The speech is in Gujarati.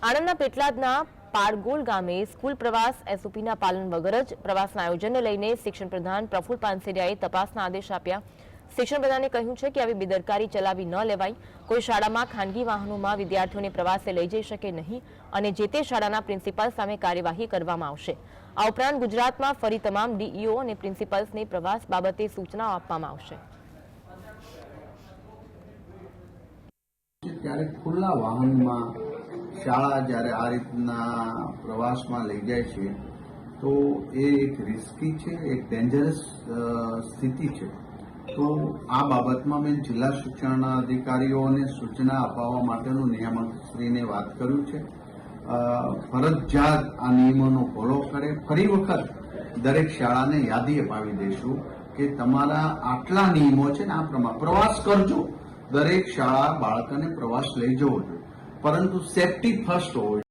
આણંદના પેટલાદના પાડગોલ ગામે સ્કૂલ પ્રવાસ એસઓપીના પાલન વગર જ પ્રવાસના આયોજનને લઈને શિક્ષણ પ્રધાન પ્રફુલ પાનસેરિયાએ તપાસના આદેશ આપ્યા। શિક્ષણ પ્રધાને કહ્યું છે કે આવી બેદરકારી ચલાવી ન લેવાય। કોઈ શાળામાં ખાનગી વાહનોમાં વિદ્યાર્થીઓને પ્રવાસે લઈ જઈ શકે નહીં અને જે તે શાળાના પ્રિન્સિપાલ સામે કાર્યવાહી કરવામાં આવશે। આ ઉપરાંત ગુજરાતમાં ફરી તમામ ડીઈઓ અને પ્રિન્સિપલ્સને પ્રવાસ બાબતે સૂચનાઓ આપવામાં આવશે। ત્યારે ખુલ્લા વાહનમાં શાળા જ્યારે આ રીતના પ્રવાસમાં લઈ જાય છે તો એ એક રિસ્કી છે, એક ડેન્જરસ સ્થિતિ છે। તો આ બાબતમાં મેં જિલ્લા શિક્ષણ અધિકારીઓને સૂચના અપાવવા માટેનું નિયામકશ્રીને વાત કર્યું છે। ફરજિયાત આ નિયમોનો ફોલો કરે। ફરી વખત દરેક શાળાને યાદી અપાવી દઈશું કે તમારા આટલા નિયમો છે ને આ પ્રમાણે પ્રવાસ કરજો। દરેક શાળા બાળકોને પ્રવાસ લઈ જવો જોઈએ, પરંતુ સેફટી ફર્સ્ટ હોવો જોઈએ।